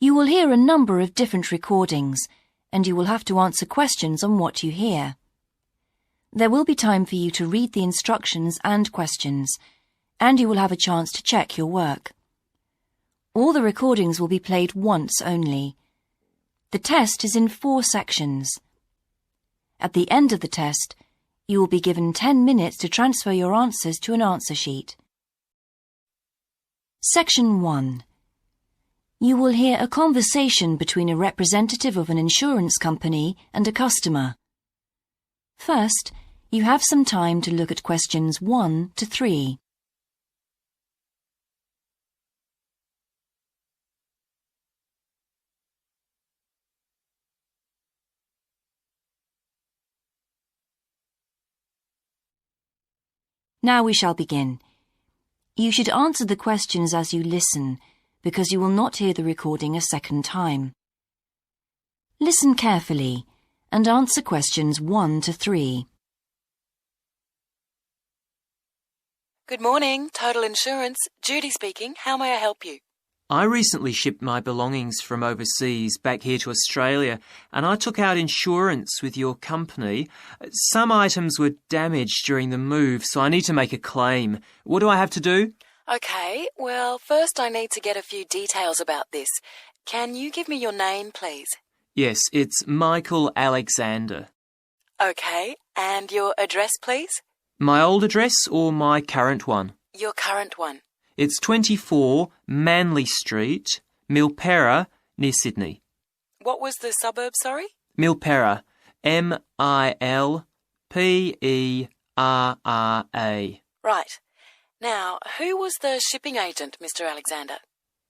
You will hear a number of different recordings, and you will have to answer questions on what you hear. There will be time for you to read the instructions and questions, and you will have a chance to check your work. All the recordings will be played once only. The test is in 4 sections. At the end of the test, you will be given 10 minutes to transfer your answers to an answer sheet. Section 1. You will hear a conversation between a representative of an insurance company and a customer. First, you have some time to look at questions 1 to 3. Now we shall begin. You should answer the questions as you listen, because you will not hear the recording a second time. Listen carefully and answer questions 1 to 3. Good morning, Total Insurance. Judy speaking. How may I help you? I recently shipped my belongings from overseas back here to Australia, and I took out insurance with your company. Some items were damaged during the move, so I need to make a claim. What do I have to do? Okay, well, first I need to get a few details about this. Can you give me your name, please? Yes, it's Michael Alexander. Okay, and your address, please? My old address or my current one? Your current one. It's 24 Manly Street, Milperra, near Sydney. What was the suburb, sorry? Milperra, Milperra. Right. Now, who was the shipping agent, Mr. Alexander?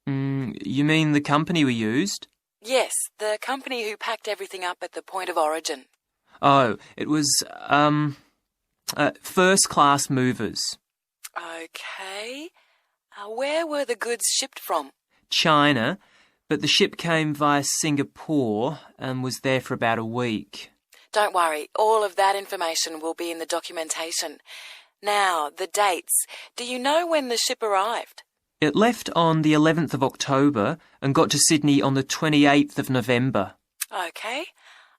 You mean the company we used? Yes, the company who packed everything up at the point of origin. Oh, it was, First Class Movers. Okay. Where were the goods shipped from? China, but the ship came via Singapore and was there for about a week. Don't worry, all of that information will be in the documentation. Now, the dates. Do you know when the ship arrived? It left on the 11th of October and got to Sydney on the 28th of November. Okay.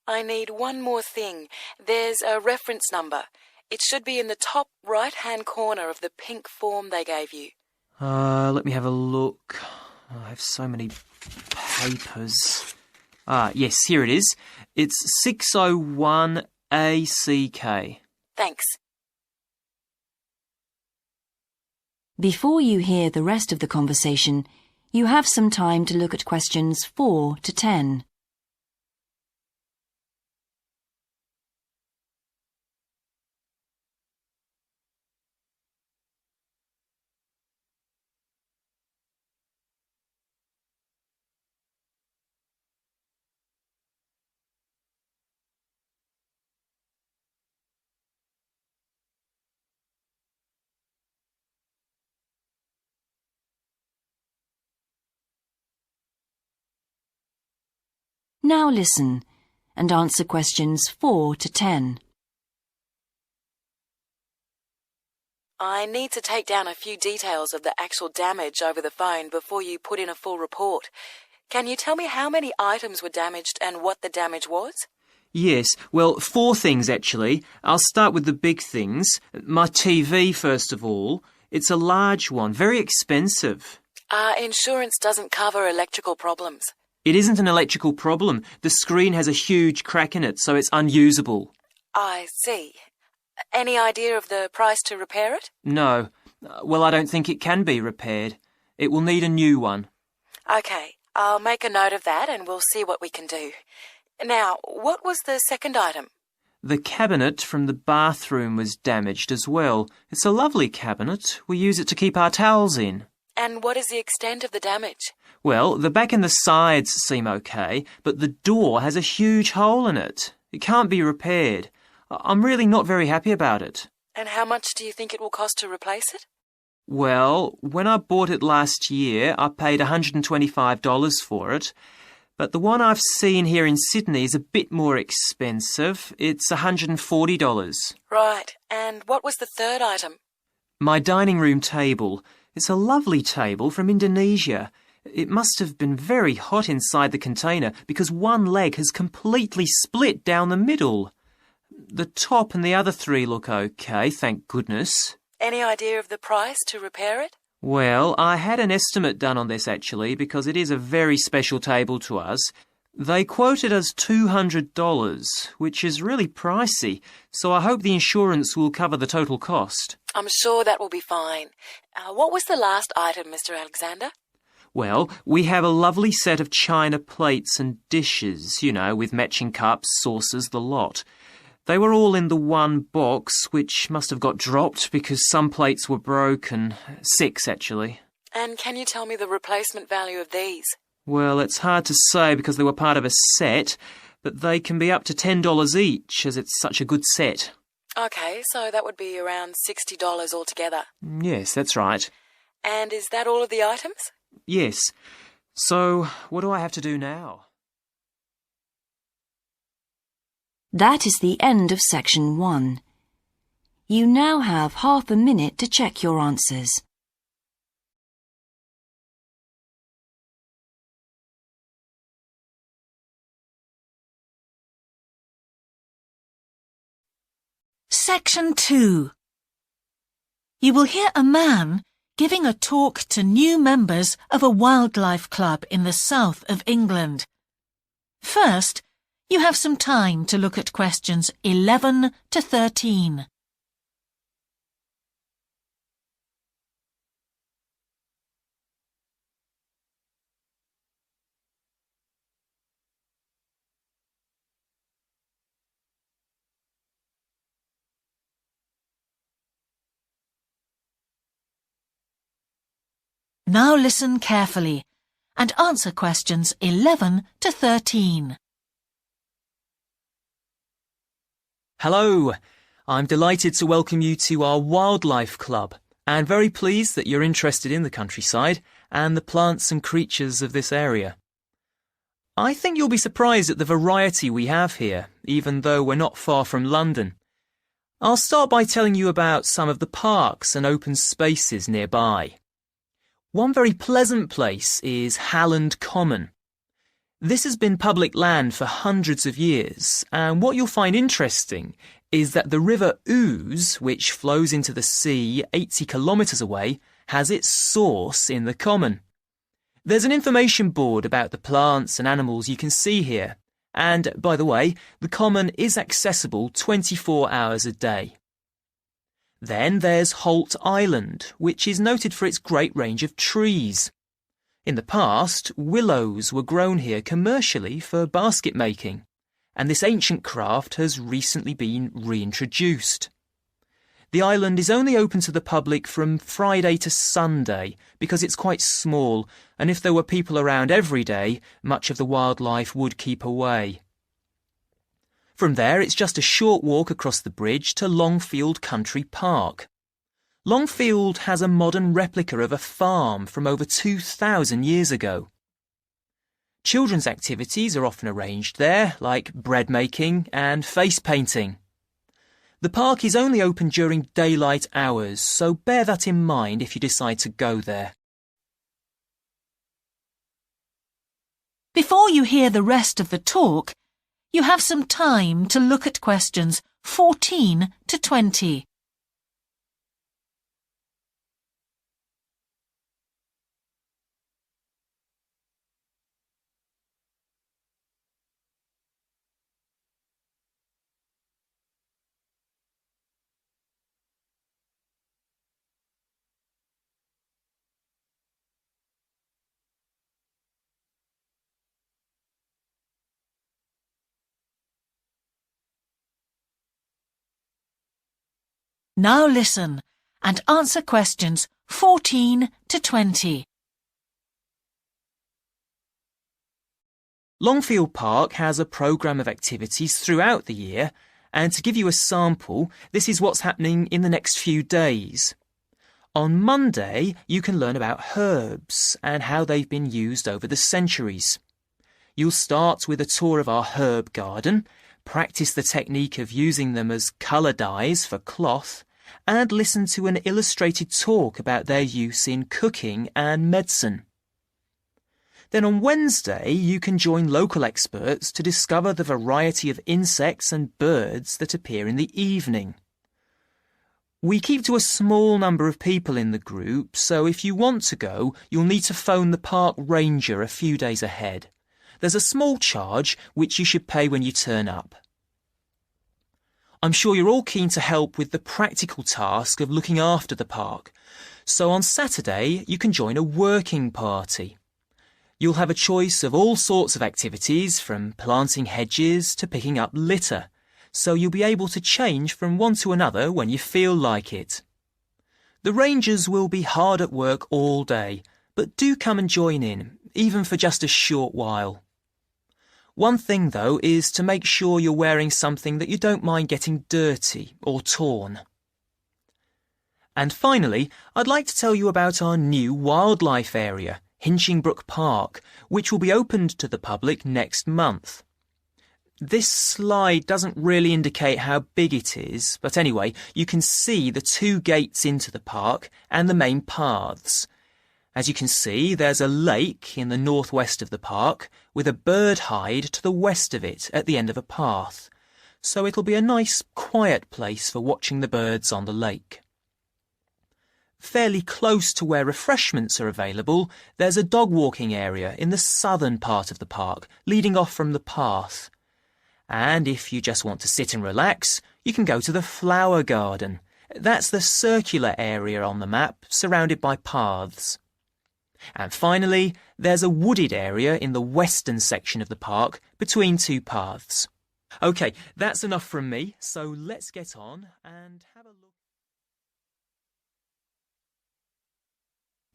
I need one more thing. There's a reference number. It should be in the top right-hand corner of the pink form they gave you. Let me have a look. I have so many papers. Yes, here it is. It's 601 ACK. Thanks. Before you hear the rest of the conversation, you have some time to look at questions 4 to 10. Now listen and answer questions 4 to 10. I need to take down a few details of the actual damage over the phone before you put in a full report. Can you tell me how many items were damaged and what the damage was? Yes, well, 4 things actually. I'll start with the big things. My TV, first of all. It's a large one, very expensive. Insurance doesn't cover electrical problems. It isn't an electrical problem. The screen has a huge crack in it, so it's unusable. I see. Any idea of the price to repair it? No. Well, I don't think it can be repaired. It will need a new one. Okay, I'll make a note of that and we'll see what we can do. Now, what was the second item? The cabinet from the bathroom was damaged as well. It's a lovely cabinet. We use it to keep our towels in. And what is the extent of the damage? Well, the back and the sides seem okay, but the door has a huge hole in it. It can't be repaired. I'm really not very happy about it. And how much do you think it will cost to replace it? Well, when I bought it last year, I paid $125 for it. But the one I've seen here in Sydney is a bit more expensive. It's $140. Right. And what was the third item? My dining room table. It's a lovely table from Indonesia. It must have been very hot inside the container because one leg has completely split down the middle. The top and the other three look okay, thank goodness. Any idea of the price to repair it? Well, I had an estimate done on this actually because it is a very special table to us. They quoted us $200, which is really pricey, so I hope the insurance will cover the total cost. I'm sure that will be fine. What was the last item, Mr. Alexander? Well, we have a lovely set of china plates and dishes, with matching cups, saucers, the lot. They were all in the one box, which must have got dropped because some plates were broken. 6, actually. And can you tell me the replacement value of these? Well, it's hard to say because they were part of a set, but they can be up to $10 each as it's such a good set. OK, so that would be around $60 altogether. Yes, that's right. And is that all of the items? Yes. So, what do I have to do now? That is the end of section 1. You now have half a minute to check your answers. Section 2. You will hear a man giving a talk to new members of a wildlife club in the south of England. First, you have some time to look at questions 11 to 13. Now listen carefully and answer questions 11 to 13. Hello, I'm delighted to welcome you to our wildlife club and very pleased that you're interested in the countryside and the plants and creatures of this area. I think you'll be surprised at the variety we have here, even though we're not far from London. I'll start by telling you about some of the parks and open spaces nearby. One very pleasant place is Halland Common. This has been public land for hundreds of years, and what you'll find interesting is that the River Ouse, which flows into the sea 80 kilometres away, has its source in the common. There's an information board about the plants and animals you can see here, and, by the way, the common is accessible 24 hours a day. Then there's Holt Island, which is noted for its great range of trees. In the past, willows were grown here commercially for basket making, and this ancient craft has recently been reintroduced. The island is only open to the public from Friday to Sunday because it's quite small, and if there were people around every day, much of the wildlife would keep away. From there, it's just a short walk across the bridge to Longfield Country Park. Longfield has a modern replica of a farm from over 2,000 years ago. Children's activities are often arranged there, like bread making and face painting. The park is only open during daylight hours, so bear that in mind if you decide to go there. Before you hear the rest of the talk, you have some time to look at questions 14 to 20. Now listen and answer questions 14 to 20. Longfield Park has a programme of activities throughout the year, and to give you a sample, this is what's happening in the next few days. On Monday, you can learn about herbs and how they've been used over the centuries. You'll start with a tour of our herb garden, practice the technique of using them as colour dyes for cloth, and listen to an illustrated talk about their use in cooking and medicine. Then on Wednesday, you can join local experts to discover the variety of insects and birds that appear in the evening. We keep to a small number of people in the group, so if you want to go, you'll need to phone the park ranger a few days ahead. There's a small charge which you should pay when you turn up. I'm sure you're all keen to help with the practical task of looking after the park, so on Saturday you can join a working party. You'll have a choice of all sorts of activities, from planting hedges to picking up litter, so you'll be able to change from one to another when you feel like it. The rangers will be hard at work all day, but do come and join in, even for just a short while. One thing, though, is to make sure you're wearing something that you don't mind getting dirty or torn. And finally, I'd like to tell you about our new wildlife area, Hinchingbrook Park, which will be opened to the public next month. This slide doesn't really indicate how big it is, but anyway, you can see the 2 gates into the park and the main paths. As you can see, there's a lake in the northwest of the park with a bird hide to the west of it at the end of a path, so it'll be a nice, quiet place for watching the birds on the lake. Fairly close to where refreshments are available, there's a dog walking area in the southern part of the park, leading off from the path. And if you just want to sit and relax, you can go to the flower garden. That's the circular area on the map, surrounded by paths. And finally, there's a wooded area in the western section of the park, between 2 paths. OK, that's enough from me, so let's get on and have a look.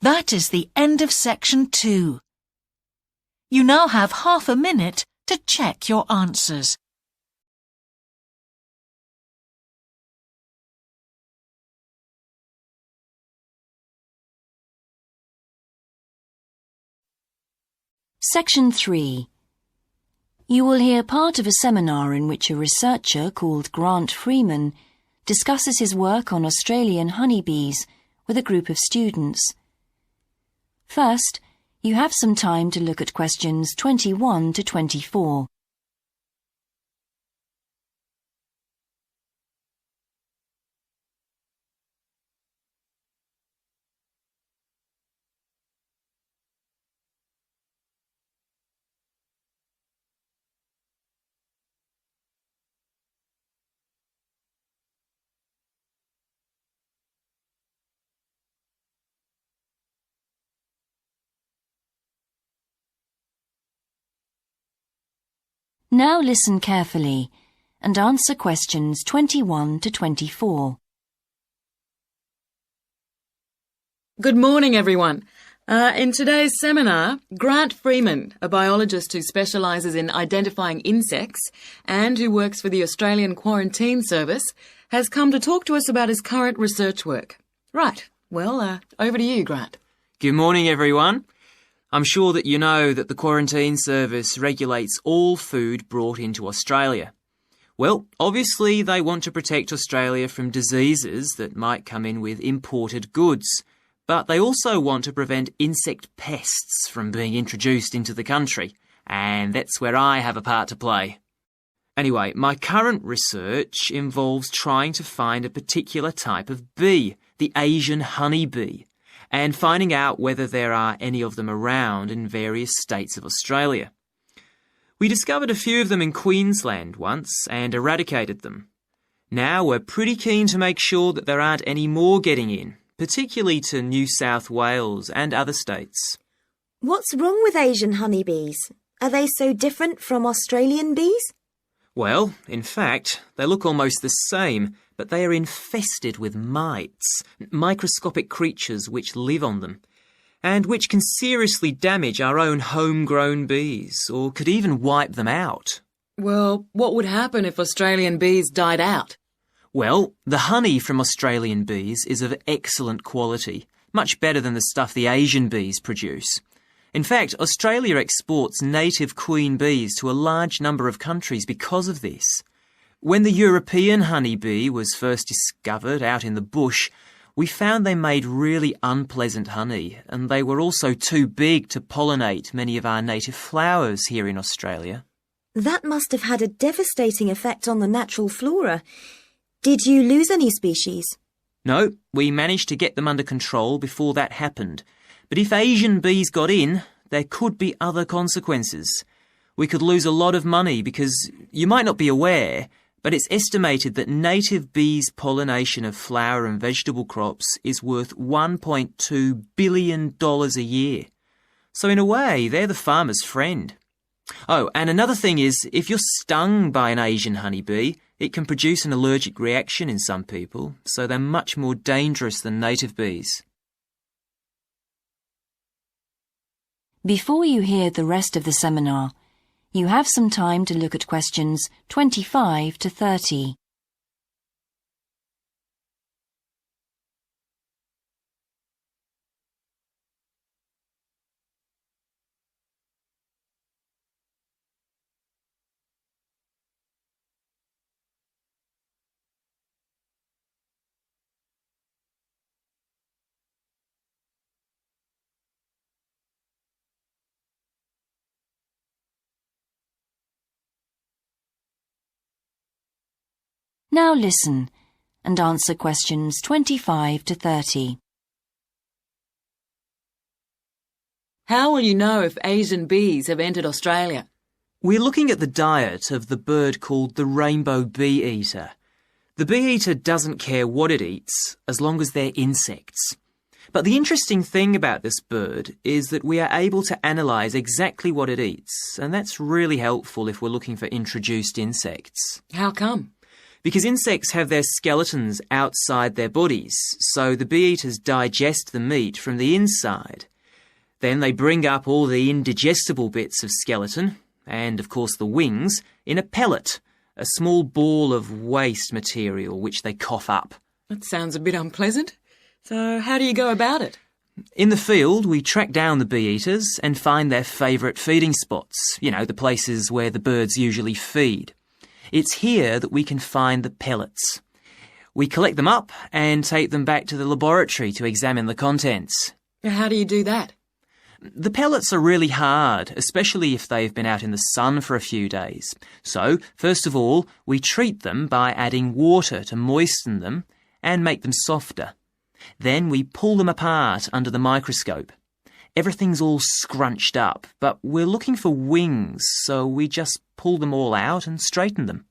That is the end of section 2. You now have half a minute to check your answers. Section 3. You will hear part of a seminar in which a researcher called Grant Freeman discusses his work on Australian honeybees with a group of students. First, you have some time to look at questions 21 to 24. Now listen carefully and answer questions 21 to 24. Good morning, everyone. In today's seminar, Grant Freeman, a biologist who specialises in identifying insects and who works for the Australian Quarantine Service, has come to talk to us about his current research work. Right, well, over to you, Grant. Good morning, everyone. I'm sure that you know that the Quarantine Service regulates all food brought into Australia. Well, obviously they want to protect Australia from diseases that might come in with imported goods, but they also want to prevent insect pests from being introduced into the country, and that's where I have a part to play. Anyway, my current research involves trying to find a particular type of bee, the Asian honeybee, and finding out whether there are any of them around in various states of Australia. We discovered a few of them in Queensland once and eradicated them. Now we're pretty keen to make sure that there aren't any more getting in, particularly to New South Wales and other states. What's wrong with Asian honeybees? Are they so different from Australian bees? Well, in fact, they look almost the same, but they are infested with mites, microscopic creatures which live on them, and which can seriously damage our own homegrown bees, or could even wipe them out. Well, what would happen if Australian bees died out? Well, the honey from Australian bees is of excellent quality, much better than the stuff the Asian bees produce. In fact, Australia exports native queen bees to a large number of countries because of this. When the European honeybee was first discovered out in the bush, We found they made really unpleasant honey, and they were also too big to pollinate many of our native flowers here in Australia. That must have had a devastating effect on the natural flora. Did you lose any species? No, we managed to get them under control before that happened. But if Asian bees got in, there could be other consequences. We could lose a lot of money because, you might not be aware, but it's estimated that native bees' pollination of flower and vegetable crops is worth $1.2 billion a year. So in a way, they're the farmer's friend. Oh, and another thing is, if you're stung by an Asian honeybee, it can produce an allergic reaction in some people, so they're much more dangerous than native bees. Before you hear the rest of the seminar, you have some time to look at questions 25 to 30. Now listen and answer questions 25 to 30. How will you know if Asian bees have entered Australia? We're looking at the diet of the bird called the rainbow bee-eater. The bee-eater doesn't care what it eats as long as they're insects. But the interesting thing about this bird is that we are able to analyse exactly what it eats, and that's really helpful if we're looking for introduced insects. How come? Because insects have their skeletons outside their bodies, so the bee-eaters digest the meat from the inside. Then they bring up all the indigestible bits of skeleton, and of course the wings, in a pellet, a small ball of waste material which they cough up. That sounds a bit unpleasant. So how do you go about it? In the field, we track down the bee-eaters and find their favourite feeding spots, the places where the birds usually feed. It's here that we can find the pellets. We collect them up and take them back to the laboratory to examine the contents. How do you do that? The pellets are really hard, especially if they've been out in the sun for a few days. So, first of all, we treat them by adding water to moisten them and make them softer. Then we pull them apart under the microscope. Everything's all scrunched up, but we're looking for wings, so we just pull them all out and straighten them.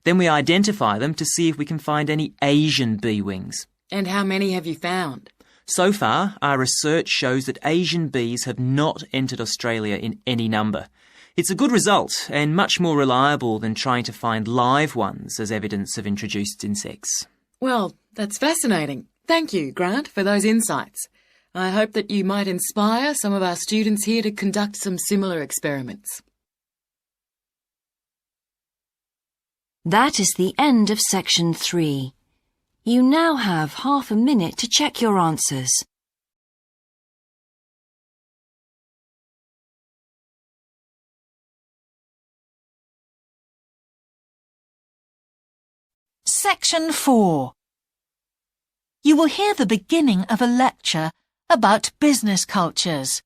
Then we identify them to see if we can find any Asian bee wings. And how many have you found? So far, our research shows that Asian bees have not entered Australia in any number. It's a good result and much more reliable than trying to find live ones as evidence of introduced insects. Well, that's fascinating. Thank you, Grant, for those insights. I hope that you might inspire some of our students here to conduct some similar experiments. That is the end of section 3. You now have half a minute to check your answers. Section 4. You will hear the beginning of a lecture about business cultures.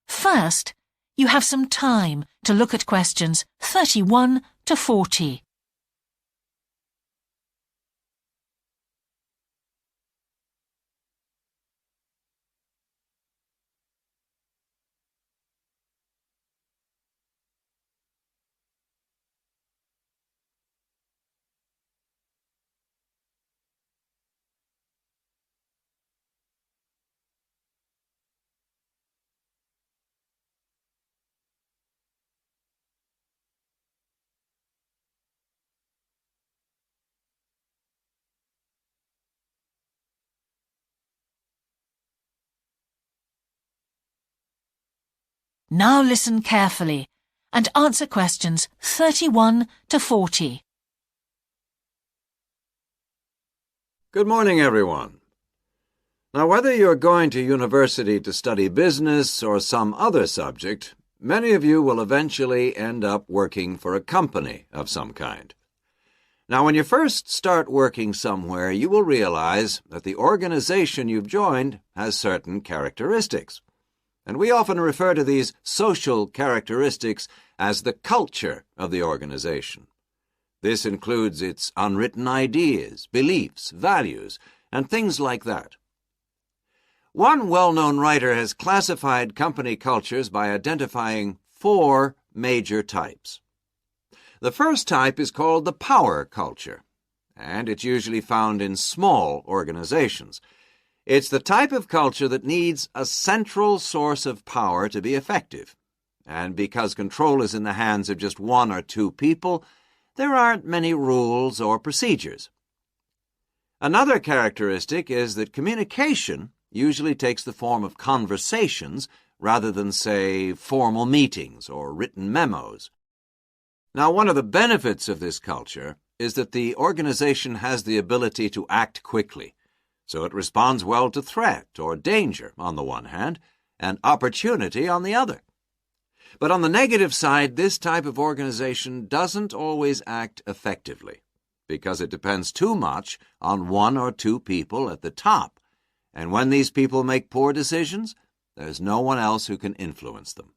First, you have some time to look at questions 31 to 40. Now listen carefully and answer questions 31 to 40. Good morning, everyone. Now, whether you're going to university to study business or some other subject, many of you will eventually end up working for a company of some kind. Now, when you first start working somewhere, you will realize that the organization you've joined has certain characteristics. And we often refer to these social characteristics as the culture of the organization. This includes its unwritten ideas, beliefs, values, and things like that. One well-known writer has classified company cultures by identifying 4 major types. The first type is called the power culture, and it's usually found in small organizations. It's the type of culture that needs a central source of power to be effective. And because control is in the hands of just 1 or 2 people, there aren't many rules or procedures. Another characteristic is that communication usually takes the form of conversations rather than, say, formal meetings or written memos. Now, one of the benefits of this culture is that the organization has the ability to act quickly, so it responds well to threat or danger on the one hand, and opportunity on the other. But on the negative side, this type of organization doesn't always act effectively, because it depends too much on 1 or 2 people at the top, and when these people make poor decisions, there's no one else who can influence them.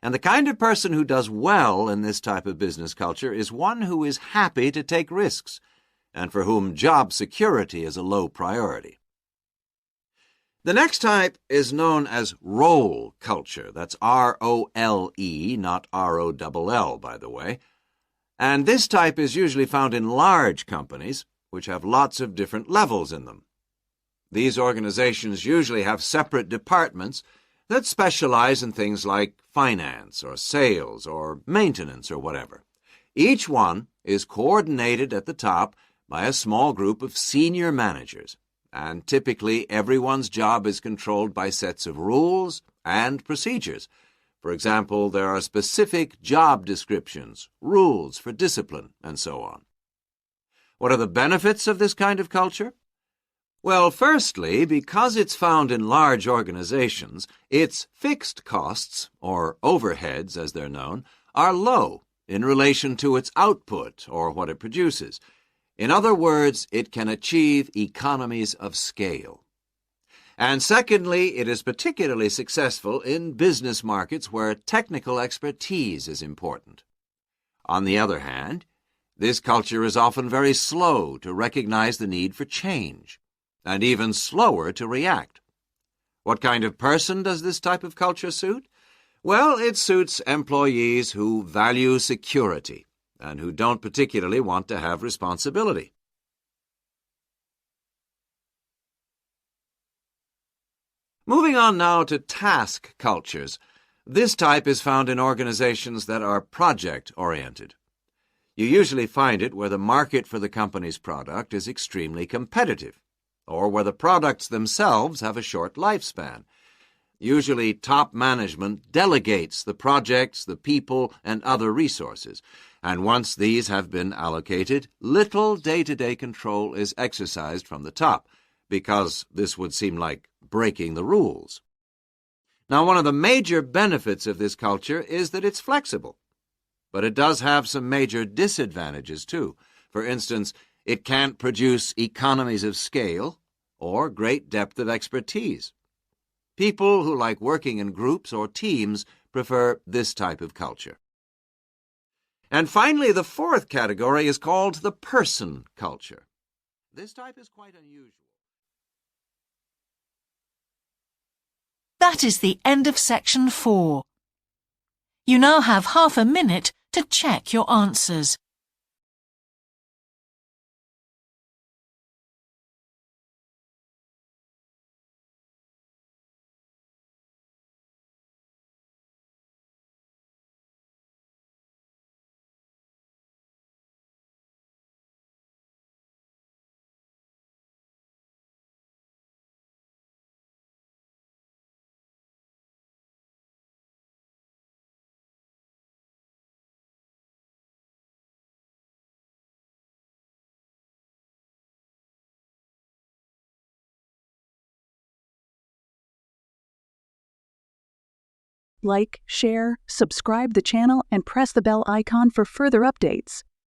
And the kind of person who does well in this type of business culture is one who is happy to take risks, and for whom job security is a low priority. The next type is known as role culture. That's R-O-L-E, not R-O-L-L, by the way. And this type is usually found in large companies, which have lots of different levels in them. These organizations usually have separate departments that specialize in things like finance or sales or maintenance or whatever. Each one is coordinated at the top by a small group of senior managers, and typically everyone's job is controlled by sets of rules and procedures. For example, there are specific job descriptions, rules for discipline, and so on. What are the benefits of this kind of culture? Well, firstly, because it's found in large organizations, its fixed costs, or overheads as they're known, are low in relation to its output or what it produces. In other words, it can achieve economies of scale. And secondly, it is particularly successful in business markets where technical expertise is important. On the other hand, this culture is often very slow to recognize the need for change, and even slower to react. What kind of person does this type of culture suit? Well, it suits employees who value security and who don't particularly want to have responsibility. Moving on now to task cultures. This type is found in organizations that are project-oriented. You usually find it where the market for the company's product is extremely competitive, or where the products themselves have a short lifespan. Usually, top management delegates the projects, the people, and other resources, and once these have been allocated, little day-to-day control is exercised from the top, because this would seem like breaking the rules. Now, one of the major benefits of this culture is that it's flexible, but it does have some major disadvantages too. For instance, it can't produce economies of scale or great depth of expertise. People who like working in groups or teams prefer this type of culture. And finally, the fourth category is called the person culture. This type is quite unusual. That is the end of section 4. You now have half a minute to check your answers. Like, share, subscribe the channel, and press the bell icon for further updates.